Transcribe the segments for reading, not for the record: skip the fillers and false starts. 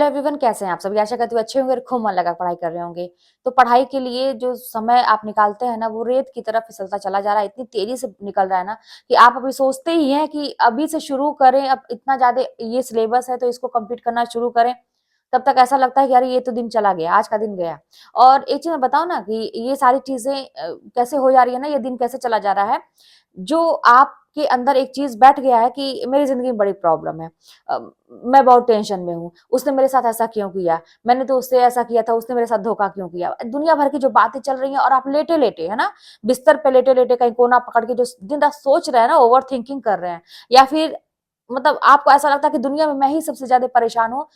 Everyone, कैसे हैं आप सभी? आशा करती हूँ अच्छे होंगे और खूब मन लगा पढ़ाई कर रहे होंगे। तो पढ़ाई के लिए जो समय आप निकालते हैं ना, वो रेत की तरह फिसलता चला जा रहा है। इतनी तेजी से निकल रहा है ना कि आप अभी सोचते ही हैं कि अभी से शुरू करें। अब इतना ज्यादा ये सिलेबस है तो इसको कंप्लीट करना शुरू करें। तब तक ऐसा लगता है कि अरे ये तो दिन चला गया, आज का दिन गया। और एक चीज मैं बताऊं ना कि ये सारी चीजें कैसे हो जा रही है ना, ये दिन कैसे चला जा रहा है। जो आपके अंदर एक चीज बैठ गया है कि मेरी जिंदगी में बड़ी प्रॉब्लम है, अ, मैं बहुत टेंशन में हूँ, उसने मेरे साथ ऐसा क्यों किया, मैंने तो उससे ऐसा किया था, उसने मेरे साथ धोखा क्यों किया। दुनिया भर की जो बातें चल रही हैं और आप लेटे लेटे है ना, बिस्तर पे लेटे लेटे कहीं कोना पकड़ के जो दिन रात सोच रहे हैं ना, ओवर थिंकिंग कर रहे हैं। या फिर मतलब आपको ऐसा लगता है कि दुनिया में मैं ही सबसे ज्यादा परेशान हूँ,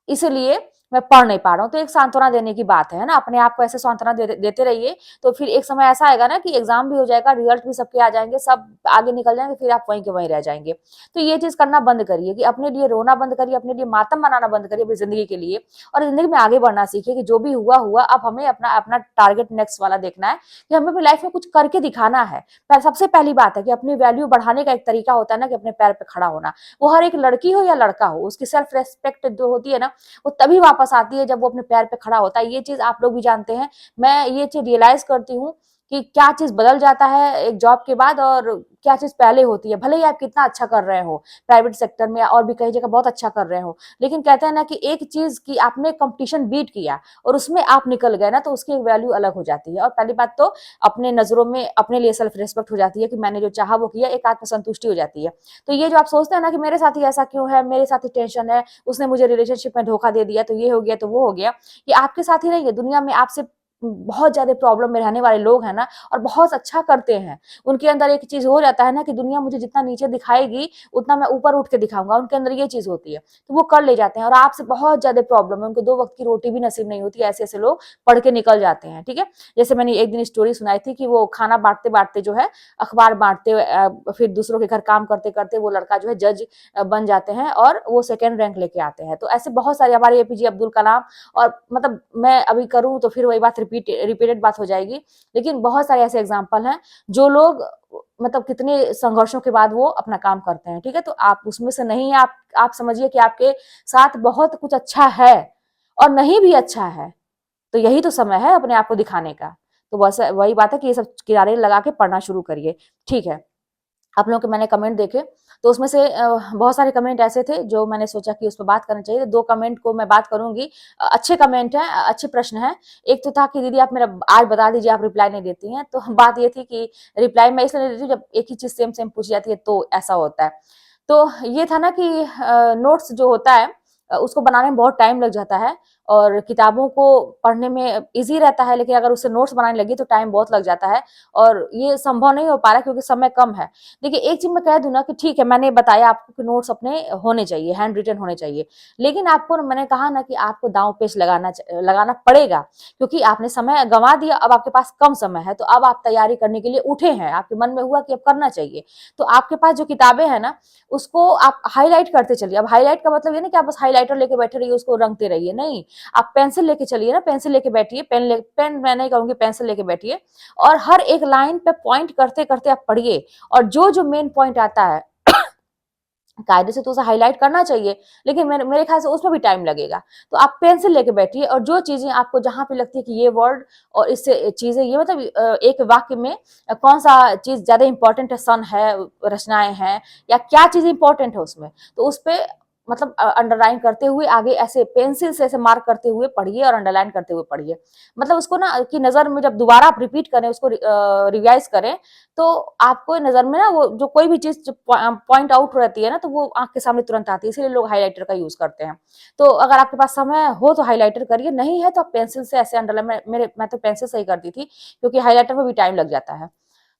इसीलिए मैं पढ़ नहीं पा रहा हूँ। तो एक सांत्वना देने की बात है ना, अपने आप को ऐसे सांत्वना देते रहिए। तो फिर एक समय ऐसा आएगा ना कि एग्जाम भी हो जाएगा, रिजल्ट भी सबके आ जाएंगे, सब आगे निकल जाएंगे, फिर आप वहीं के वहीं रह जाएंगे। तो ये चीज करना बंद करिए कि अपने लिए रोना बंद करिए, अपने लिए मातम मनाना बंद करिए अपनी जिंदगी के लिए। और जिंदगी में आगे बढ़ना सीखिए कि जो भी हुआ हुआ, अब हमें अपना अपना टारगेट नेक्स्ट वाला देखना है कि हमें अपनी लाइफ में कुछ करके दिखाना है। पर सबसे पहली बात है कि अपनी वैल्यू बढ़ाने का एक तरीका होता है ना कि अपने पैर पे खड़ा होना। वो हर एक लड़की हो या लड़का हो, उसकी सेल्फ रेस्पेक्ट जो होती है ना, वो तभी वापस आती है जब वो अपने पैर पे खड़ा होता है। ये चीज आप लोग भी जानते हैं। मैं ये चीज रियलाइज करती हूँ कि क्या चीज बदल जाता है एक जॉब के बाद और क्या चीज पहले होती है। भले ही आप कितना अच्छा कर रहे हो प्राइवेट सेक्टर में और भी कई जगह बहुत अच्छा कर रहे हो, लेकिन कहते हैं ना कि एक चीज की आपने कंपटीशन बीट किया और उसमें आप निकल गए ना, तो उसकी एक वैल्यू अलग हो जाती है। और पहली बात तो अपने नजरों में अपने लिए सेल्फ रिस्पेक्ट हो जाती है कि मैंने जो चाहा वो किया, एक आत्मसंतुष्टि हो जाती है। तो ये जो आप सोचते हैं ना कि मेरे साथ ही ऐसा क्यों है, मेरे साथ ही टेंशन है, उसने मुझे रिलेशनशिप में धोखा दे दिया, तो ये हो गया तो वो हो गया, ये आपके साथ ही नहीं है। दुनिया में आपसे बहुत ज्यादा प्रॉब्लम में रहने वाले लोग हैं ना, और बहुत अच्छा करते हैं। उनके अंदर एक चीज हो जाता है ना कि दुनिया मुझे जितना नीचे दिखाएगी उतना मैं ऊपर उठ के दिखाऊंगा, उनके अंदर ये चीज होती है। तो वो कर ले जाते हैं और आपसे बहुत ज्यादा प्रॉब्लम है, उनको दो वक्त की रोटी भी नसीब नहीं होती। ऐसे ऐसे लोग पढ़ के निकल जाते हैं। ठीक है, जैसे मैंने एक दिन स्टोरी सुनाई थी कि वो खाना बांटते बांटते जो है, अखबार बांटते फिर दूसरों के घर काम करते करते वो लड़का जो है जज बन जाते हैं और वो सेकेंड रैंक लेके आते हैं। तो ऐसे बहुत सारे हमारे एपीजे अब्दुल कलाम, और मतलब मैं अभी करूं तो फिर वही बात रिपीटेड बात हो जाएगी, लेकिन बहुत सारे ऐसे एग्जाम्पल हैं जो लोग मतलब कितने संघर्षों के बाद वो अपना काम करते हैं। ठीक है, तो आप उसमें से नहीं है। आप समझिए कि आपके साथ बहुत कुछ अच्छा है और नहीं भी अच्छा है, तो यही तो समय है अपने आप को दिखाने का। तो बस वही बात है कि ये सब किनारे लगा के पढ़ना शुरू करिए। ठीक है, आप लोगों के मैंने कमेंट देखे, तो उसमें से बहुत सारे कमेंट ऐसे थे जो मैंने सोचा कि उस पर बात करना चाहिए। दो कमेंट को मैं बात करूंगी। अच्छे कमेंट हैं, अच्छे प्रश्न हैं। एक तो था कि दीदी आप मेरा आज बता दीजिए, आप रिप्लाई नहीं देती हैं। तो बात ये थी कि रिप्लाई मैं इसलिए नहीं देती हूँ, जब एक ही चीज सेम सेम पूछी जाती है तो ऐसा होता है। तो ये था ना कि नोट्स जो होता है उसको बनाने में बहुत टाइम लग जाता है, और किताबों को पढ़ने में इजी रहता है, लेकिन अगर उससे नोट्स बनाने लगी तो टाइम बहुत लग जाता है और ये संभव नहीं हो पा रहा है क्योंकि समय कम है। देखिए, एक चीज मैं कह दूं ना कि ठीक है, मैंने बताया आपको कि नोट्स अपने होने चाहिए, हैंड रिटन होने चाहिए, लेकिन आपको मैंने कहा ना कि आपको दांव पेच लगाना पड़ेगा, क्योंकि आपने समय गंवा दिया। अब आपके पास कम समय है, तो अब आप तैयारी करने के लिए उठे हैं, आपके मन में हुआ कि अब करना चाहिए। तो आपके पास जो किताबें हैं ना, उसको आप हाईलाइट करते चलिए। अब हाईलाइट का मतलब ये नहीं कि आप बस हाईलाइटर लेके बैठे रहिए, उसको रंगते रहिए, नहीं। आप पेंसिल लेके चलिए ना, पेंसिल लेके बैठिए, पेन मैं नहीं कहूंगी, पेंसिल लेके बैठिए और हर एक लाइन पे पॉइंट करते करते आप पढ़िए। और जो जो मेन पॉइंट आता है कायदे से तो उसे हाईलाइट करना चाहिए, लेकिन मेरे ख्याल से उसमें भी टाइम लगेगा। तो आप पेंसिल लेके बैठिए और जो चीजें आपको जहां पे लगती है कि ये वर्ड और इससे चीजें, ये मतलब एक वाक्य में कौन सा चीज ज्यादा इंपॉर्टेंट है, सन है, रचनाएं हैं, या क्या चीज इंपॉर्टेंट है उसमें, तो उस पे मतलब अंडरलाइन करते हुए आगे ऐसे पेंसिल से ऐसे मार्क करते हुए पढ़िए और अंडरलाइन करते हुए पढ़िए। मतलब उसको ना कि नजर में जब दोबारा आप रिपीट करें, उसको रिवाइज करें, तो आपको नजर में ना वो जो कोई भी चीज पॉइंट आउट रहती है ना, तो वो आंख के सामने तुरंत आती है, इसीलिए लोग हाईलाइटर का यूज करते हैं। तो अगर आपके पास समय हो तो हाईलाइटर करिए, नहीं है तो आप पेंसिल से ऐसे अंडरलाइन, मैं तो पेंसिल से ही करती थी क्योंकि हाईलाइटर में भी टाइम लग जाता है।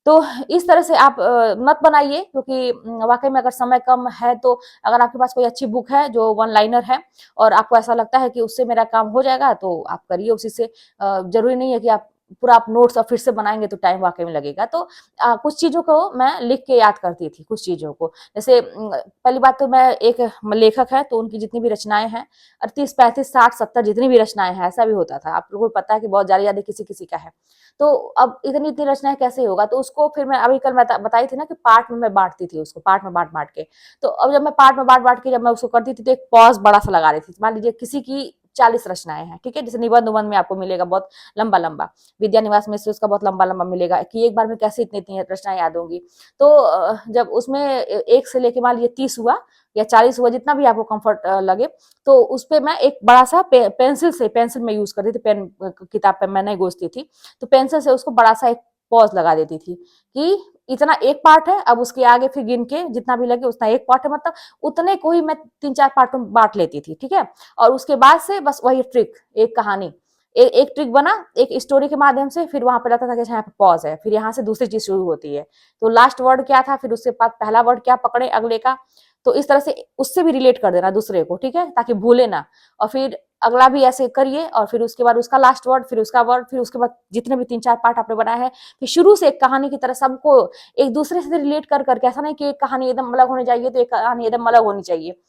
तो इस तरह से आप मत बनाइए, क्योंकि वाकई में अगर समय कम है तो अगर आपके पास कोई अच्छी बुक है जो वन लाइनर है और आपको ऐसा लगता है कि उससे मेरा काम हो जाएगा, तो आप करिए उसी से। जरूरी नहीं है कि आप पूरा आप नोट्स और फिर से बनाएंगे तो टाइम वाकई में लगेगा। तो कुछ चीजों को मैं लिख के याद करती थी, कुछ चीजों को। जैसे पहली बात तो मैं एक लेखक है तो उनकी जितनी भी रचनाएं हैं, 30 35 60 70 जितनी भी रचनाएं हैं, ऐसा भी होता था। आप लोगों को पता है कि बहुत ज्यादा किसी किसी का है। तो अब इतनी इतनी रचनाएं कैसे होगा, तो उसको फिर मैं अभी कल बताई थी ना कि पार्ट में मैं बांटती थी उसको, पार्ट में बांट बांट के। तो अब जब मैं पार्ट में बांट बांट के जब मैं उसको करती थी तो एक पॉज बड़ा सा लगा रही थी। मान लीजिए किसी की 40 रचनाएं हैं, ठीक है, जैसे निबंध उबंध में आपको मिलेगा बहुत लंबा लंबा, विद्या निवास में से उसका बहुत लंबा लंबा मिलेगा कि एक बार में कैसे इतनी इतनी रचनाएं याद होंगी। तो जब उसमें एक से लेके मान लीजिए 30 हुआ या 40 हुआ, जितना भी आपको कंफर्ट लगे, तो उस पे मैं एक बड़ा सा पेंसिल में यूज करती थी, पेन किताब पे मैं नहीं गोसती थी, तो पेंसिल से उसको बड़ा सा एक पॉज लगा देती थी कि इतना एक पार्ट है, अब उसके आगे फिर गिन के जितना भी लगे उतना एक पार्ट है, मतलब उतने को ही मैं 3 4 पार्टों में बांट लेती थी, ठीक है। और उसके बाद से बस वही ट्रिक, एक कहानी, एक ट्रिक बना एक स्टोरी के माध्यम से, फिर वहां पर रहता था कि यहाँ पे पॉज है, फिर यहाँ से दूसरी चीज शुरू होती है, तो लास्ट वर्ड क्या था, फिर उसके बाद पहला वर्ड क्या पकड़े अगले का। तो इस तरह से उससे भी रिलेट कर देना दूसरे को, ठीक है, ताकि भूले ना। और फिर अगला भी ऐसे करिए, और फिर उसके बाद उसका लास्ट वर्ड, फिर उसका वर्ड, फिर उसके बाद जितने भी 3 4 पार्ट आपने बनाया है, फिर शुरू से एक कहानी की तरह सबको एक दूसरे से रिलेट कर करके, ऐसा नहीं कि एक कहानी एकदम अलग होनी चाहिए तो एक कहानी एकदम अलग होनी चाहिए।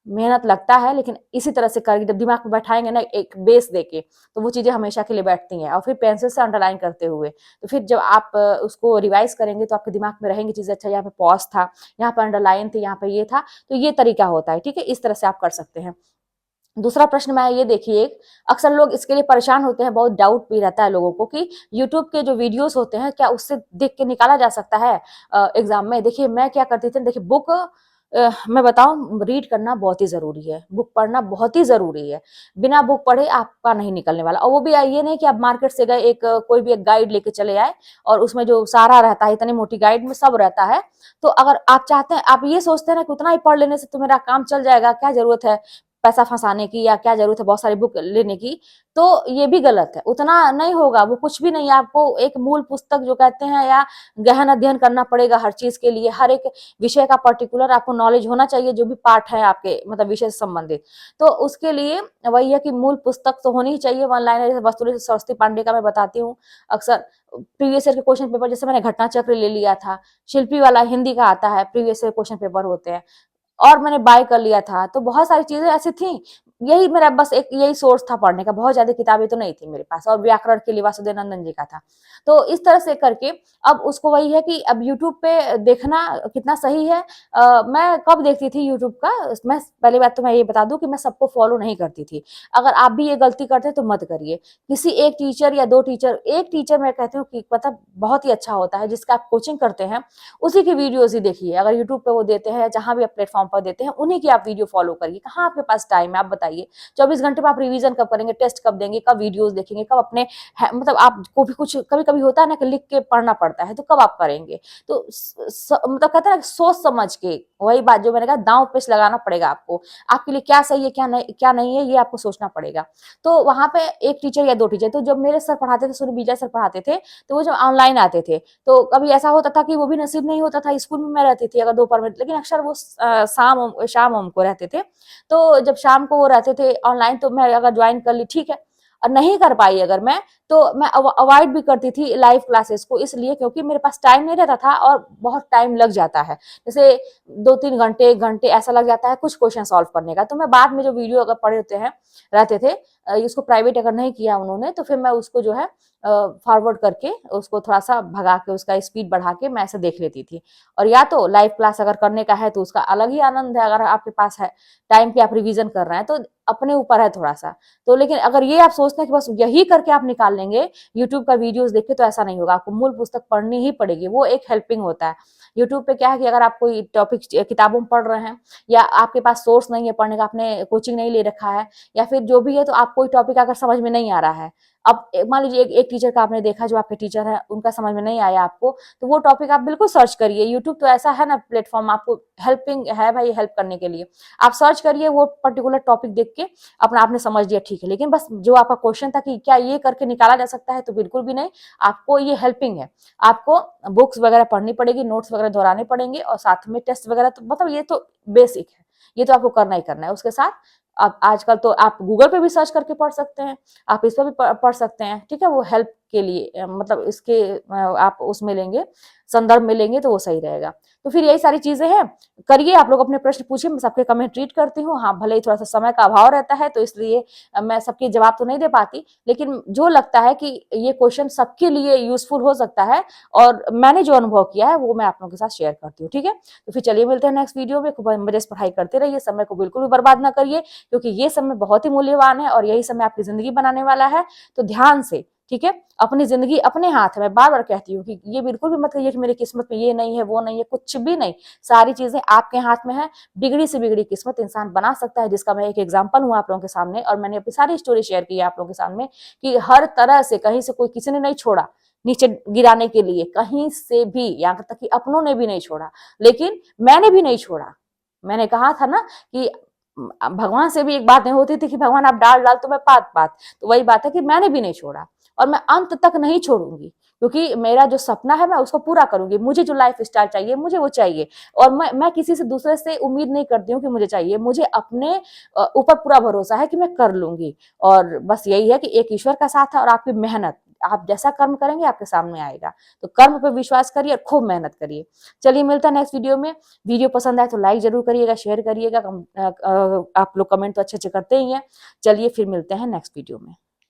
मेहनत लगता है, लेकिन इसी तरह से करके जब दिमाग में बैठाएंगे ना एक बेस देके, तो वो चीजें हमेशा के लिए बैठती हैं। और फिर पेंसिल से अंडरलाइन करते हुए, तो फिर जब आप उसको रिवाइज करेंगे तो आपके दिमाग में रहेंगी चीजें, अच्छा यहाँ पे पॉज था, यहाँ पे अंडरलाइन थी, यहाँ पे ये था, तो ये तरीका होता है, ठीक है, इस तरह से आप कर सकते हैं। दूसरा प्रश्न मैं ये देखिए, अक्सर लोग इसके लिए परेशान होते हैं, बहुत डाउट भी रहता है लोगों को कि यूट्यूब के जो वीडियोस होते हैं क्या उससे देख के निकाला जा सकता है एग्जाम में। देखिए मैं क्या करती थी, देखिए बुक मैं बताऊं, रीड करना बहुत ही जरूरी है, बुक पढ़ना बहुत ही जरूरी है। बिना बुक पढ़े आपका नहीं निकलने वाला। और वो भी ये नहीं कि आप मार्केट से गए एक कोई भी एक गाइड लेके चले आए और उसमें जो सारा रहता है, इतनी मोटी गाइड में सब रहता है। तो अगर आप चाहते हैं, आप ये सोचते हैं ना कि उतना ही पढ़ लेने से तो मेरा काम चल जाएगा, क्या जरूरत है पैसा फंसाने की, या क्या जरूरत है बहुत सारी बुक लेने की, तो ये भी गलत है। उतना नहीं होगा, वो कुछ भी नहीं है। आपको एक मूल पुस्तक जो कहते हैं, या गहन अध्ययन करना पड़ेगा हर चीज के लिए, हर एक विषय का पर्टिकुलर आपको नॉलेज होना चाहिए, जो भी पार्ट है आपके मतलब विषय से संबंधित। तो उसके लिए वही है कि मूल पुस्तक तो होनी ही चाहिए। वन लाइनर जैसे वस्तुनिधि सरस्वती पांडे का मैं बताती हूँ अक्सर, प्रीवियस ईयर के क्वेश्चन पेपर, जैसे मैंने घटना चक्र ले लिया था, शिल्पी वाला हिंदी का आता है, प्रीवियस ईयर क्वेश्चन पेपर होते हैं, और मैंने बाय कर लिया था। तो बहुत सारी चीजें ऐसी थी, यही मेरा बस एक यही सोर्स था पढ़ने का, बहुत ज्यादा किताबें तो नहीं थी मेरे पास। और व्याकरण के लिए वासुदेव नंदन जी का था। तो इस तरह से करके अब उसको वही है कि अब यूट्यूब पे देखना कितना सही है। मैं कब देखती थी यूट्यूब का, मैं पहली बात तो मैं ये बता दूं कि मैं सबको फॉलो नहीं करती थी। अगर आप भी ये गलती करते तो मत करिए। किसी एक टीचर या दो टीचर, एक टीचर मैं कहती हूँ कि मतलब बहुत ही अच्छा होता है, जिसका आप कोचिंग करते हैं उसी की वीडियोज ही देखिए। अगर यूट्यूब पे वो देते हैं या जहां भी आप प्लेटफॉर्म पर देते हैं, उन्हीं की आप वीडियो फॉलो करिए। कहाँ आपके पास टाइम है, आप बताइए। 24 घंटे में आप रिवीजन कब करेंगे, टेस्ट कब देंगे, कब वीडियोज देखेंगे, कब अपने मतलब आपको भी कुछ कभी कभी होता है ना कि लिख के पढ़ना पड़ता है, तो कब आप करेंगे। तो मतलब कहते हैं ना सोच समझ के, वही बात जो मैंने कहा, दांव पेच लगाना पड़ेगा आपको। आपके लिए क्या सही है क्या नहीं है, ये आपको सोचना पड़ेगा। तो वहां पे एक टीचर या दो टीचर, तो जब मेरे सर पढ़ाते थे, सूर्य विजय सर पढ़ाते थे, तो वो जब ऑनलाइन आते थे, तो कभी ऐसा होता था कि वो भी नसीब नहीं होता था, स्कूल में मैं रहती थी अगर दोपहर में, लेकिन अक्सर वो शाम को रहते थे। तो जब शाम को वो रहते थे ऑनलाइन, तो मैं अगर ज्वाइन कर ली ठीक है, और नहीं कर पाई अगर मैं, तो मैं अवॉइड भी करती थी लाइव क्लासेस को, इसलिए क्योंकि मेरे पास टाइम नहीं रहता था और बहुत टाइम लग जाता है। जैसे 2 3 घंटे 1 घंटे ऐसा लग जाता है कुछ क्वेश्चन सॉल्व करने का। तो मैं बाद में जो वीडियो अगर पढ़े होते हैं रहते थे, इसको प्राइवेट अगर नहीं किया उन्होंने, तो फिर मैं उसको जो है फॉरवर्ड करके उसको थोड़ा सा भगा के उसका स्पीड बढ़ा के मैं ऐसे देख लेती थी। और या तो लाइव क्लास अगर करने का है तो उसका अलग ही आनंद है, अगर आपके पास है टाइम की आप रिवीजन कर रहे हैं तो अपने ऊपर है थोड़ा सा। तो लेकिन अगर ये आप सोचते हैं कि बस यही करके आप निकाल लेंगे यूट्यूब का वीडियोस देख के, तो ऐसा नहीं होगा। आपको मूल पुस्तक पढ़नी ही पड़ेगी, वो एक हेल्पिंग होता है। यूट्यूब पे क्या है कि अगर आप कोई टॉपिक किताबों में पढ़ रहे हैं, या आपके पास सोर्स नहीं है पढ़ने का, आपने कोचिंग नहीं ले रखा है, या फिर जो भी है, तो आप कोई टॉपिक अगर समझ में नहीं आ रहा है, अब मान लीजिए एक टीचर का आपने देखा, जो आपके टीचर है उनका समझ में नहीं आया आपको, तो वो टॉपिक आप बिल्कुल सर्च करिए। यूट्यूब तो ऐसा है ना प्लेटफॉर्म, आपको हेल्पिंग है भाई, हेल्प करने के लिए। आप सर्च करिए, वो पर्टिकुलर टॉपिक देख के अपना आपने समझ लिया ठीक है। लेकिन बस जो आपका क्वेश्चन था कि क्या ये करके निकाला जा सकता है, तो बिल्कुल भी नहीं। आपको ये हेल्पिंग है, आपको बुक्स वगैरह पढ़नी पड़ेगी, नोट्स वगैरह दोहराने पड़ेंगे, और साथ में टेस्ट वगैरह, तो मतलब ये तो बेसिक है, ये तो आपको करना ही करना है। उसके साथ आप आजकल तो आप गूगल पे भी सर्च करके पढ़ सकते हैं, आप इस पर भी पढ़ सकते हैं, ठीक है, वो हेल्प के लिए मतलब इसके आप उसमें लेंगे, संदर्भ में लेंगे तो वो सही रहेगा। तो फिर यही सारी चीजें हैं, करिए आप लोग अपने प्रश्न पूछिए, मैं सबके कमेंट रीड करती हूँ। हाँ, भले ही थोड़ा सा समय का अभाव रहता है तो इसलिए मैं सबके जवाब तो नहीं दे पाती, लेकिन जो लगता है कि ये क्वेश्चन सबके लिए यूजफुल हो सकता है और मैंने जो अनुभव किया है वो मैं आप लोगों के साथ शेयर करती हूँ। ठीक है, तो फिर चलिए मिलते हैं नेक्स्ट वीडियो में। खूब मजे से पढ़ाई करते रहिए, समय को बिल्कुल भी बर्बाद ना करिए, क्योंकि ये समय बहुत ही मूल्यवान है और यही समय आपकी जिंदगी बनाने वाला है। तो ध्यान से, ठीक है, अपनी जिंदगी अपने हाथ है। मैं बार बार कहती हूँ कि ये बिल्कुल भी मत कहिए कि मेरी किस्मत में ये नहीं है, वो नहीं है, कुछ भी नहीं, सारी चीजें आपके हाथ में है। बिगड़ी से बिगड़ी किस्मत इंसान बना सकता है, जिसका मैं एक एग्जांपल हूँ आप लोगों के सामने। और मैंने अपनी सारी स्टोरी शेयर की है आप लोगों के सामने कि हर तरह से कहीं से कोई किसी ने नहीं छोड़ा नीचे गिराने के लिए, कहीं से भी, यहाँ तक कि अपनों ने भी नहीं छोड़ा, लेकिन मैंने भी नहीं छोड़ा। मैंने कहा था ना कि भगवान से भी एक बात नहीं होती थी कि भगवान आप डाल डाल तो मैं पात पात, तो वही बात है कि मैंने भी नहीं छोड़ा और मैं अंत तक नहीं छोड़ूंगी, क्योंकि मेरा जो सपना है मैं उसको पूरा करूंगी। मुझे जो लाइफ स्टाइल चाहिए मुझे वो चाहिए, और मैं किसी से दूसरे से उम्मीद नहीं करती हूँ कि मुझे चाहिए। मुझे अपने ऊपर पूरा भरोसा है कि मैं कर लूंगी। और बस यही है कि एक ईश्वर का साथ है और आपकी मेहनत, आप जैसा कर्म करेंगे आपके सामने आएगा। तो कर्म पे विश्वास करिए और खूब मेहनत करिए। चलिए मिलता है नेक्स्ट वीडियो में। वीडियो पसंद आए तो लाइक जरूर करिएगा, शेयर करिएगा, आप लोग कमेंट तो अच्छे अच्छे करते ही हैं। चलिए फिर मिलते हैं नेक्स्ट वीडियो में।